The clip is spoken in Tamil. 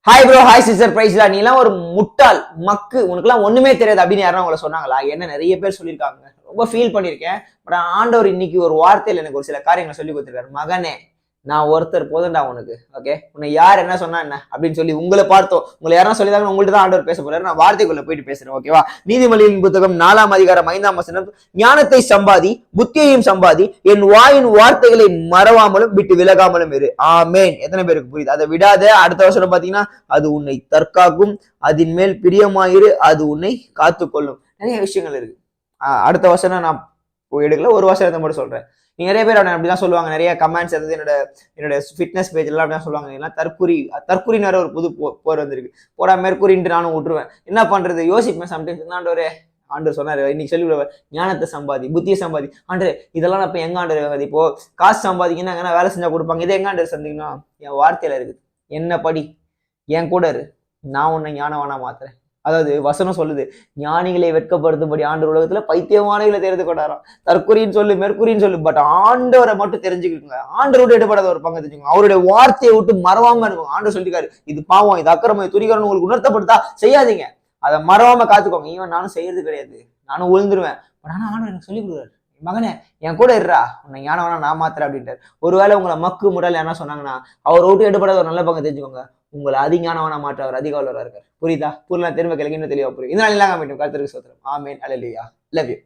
ஹாய் ப்ரோ, ஹாய் சிஸ்டர், பிரைஸ்லா. நீ எல்லாம் ஒரு முட்டாள் மக்கு, உனக்குலாம் ஒண்ணுமே தெரியாது அப்படின்னு யாரும் உங்களை சொன்னாங்களா? என்ன நிறைய பேர் சொல்லியிருக்காங்க, ரொம்ப ஃபீல் பண்ணியிருக்கேன். பட் ஆண்டவர் இன்னைக்கு ஒரு வார்த்தையில் எனக்கு ஒரு சில காரியங்களை சொல்லி கொடுத்துருக்காரு. மகனே, நான் ஒருத்தர் போதும்டா உனக்கு. ஓகே, உன்னை யார் என்ன சொன்னா என்ன அப்படின்னு சொல்லி உங்களை பார்த்தோம். உங்களை யாரும் சொல்லிதாங்க, உங்கள்ட்ட தான் ஆண்டவர் பேச போறாரு. நான் வார்த்தைக்குள்ள போயிட்டு பேசுறேன். ஓகேவா? நீதிமொழியின் புத்தகம் 4ஆம் அதிகாரம் 5ஆம் வசனம், ஞானத்தை சம்பாதி, புத்தியையும் சம்பாதி, என் வாயின் வார்த்தைகளை மறவாமலும் விட்டு விலகாமலும் இரு. ஆமேன். எத்தனை பேருக்கு புரியுது? அதை விடாத. அடுத்த வசனம் பாத்தீங்கன்னா, அது உன்னை தற்காக்கும், அதன் மேல் பிரியமாயிரு, அது உன்னை காத்துக்கொள்ளும். நிறைய விஷயங்கள் இருக்கு. அடுத்த வசனம் நான் எடுக்கல, ஒரு வசனத்தை மட்டும் சொல்றேன். நிறைய பேர் அப்படிதான் சொல்லுவாங்க. நிறைய கமெண்ட்ஸ் இருந்து என்னோட ஃபிட்னஸ் பேஜ் எல்லாம் அப்படிதான் சொல்லுவாங்க. எல்லாம் தற்குறினார ஒரு புது போர் வந்திருக்கு, போடா மேற்கூறின்ட்டு நானும் விட்டுருவேன். என்ன பண்றது யோசிப்பேன் சம்டைம்ஸ். ஆண்டவர் சொன்னாரு இன்னைக்கு சொல்லி விடுவார், ஞானத்தை சம்பாதி, புத்தியை சம்பாதி. ஆண்டர் இதெல்லாம் இப்ப எங்க ஆண்டர்? இப்போ காசு சம்பாதிக்கணும், வேலை செஞ்சா கொடுப்பாங்க. இதை எங்க ஆண்டர் சந்திக்கணும்? என் வார்த்தையில இருக்குது. என்ன படி, என் கூட இரு, நான் உன்னை ஞானவானா மாத்துறேன். அதாவது வசனம் சொல்லுது, ஞானிகளை வெட்கப்படுத்தும்படி ஆண்டவர் உலகத்துல பைத்தியமானங்களை தெரிந்து கொண்டாராம். தற்குறின்னு சொல்லு, மேற்குறின்னு சொல்லு, பட் ஆண்டவரை மட்டும் தெரிஞ்சுக்கிட்டுங்க. ஆண்டவரோட எடுபடாத ஒரு பங்கு தெரிஞ்சுக்கோங்க. அவருடைய வார்த்தையை விட்டு மறவாம இருக்கும். ஆண்டவர் சொல்லிருக்காரு, இது பாவம், இது அக்கிரமம், இது துரிகரம் உங்களுக்கு உணர்த்தப்படுத்தா செய்யாதீங்க. அதை மறவாம காத்துக்கோங்க. ஈவன் நானும் செய்யறது கிடையாது, நானும் விழுந்துருவேன். பட் ஆனா ஆண்டவர் எனக்கு சொல்லி கொடுக்குறாரு, மகனே என் கூட இருறா, உன்னை ஞானவனா நான் மாத்திர அப்படின்ட்டார். ஒருவேளை உங்களை மக்கு முறையில் என்ன சொன்னாங்கன்னா, அவர் விட்டு எடுபடாத ஒரு நல்ல பங்கு தெரிஞ்சுக்கோங்க. உங்களை அதிஞானவனா மாற்ற அவர் அதிக வல்லவரா இருக்கார். புரியுதா? புரியல திரும்ப கிழக்கு இன்னும் தெளிவா புரியும். இதனால இல்லாம கருத்துருக்கு சோத்திரம். ஆமேன். அல்லேலூயா. Love you.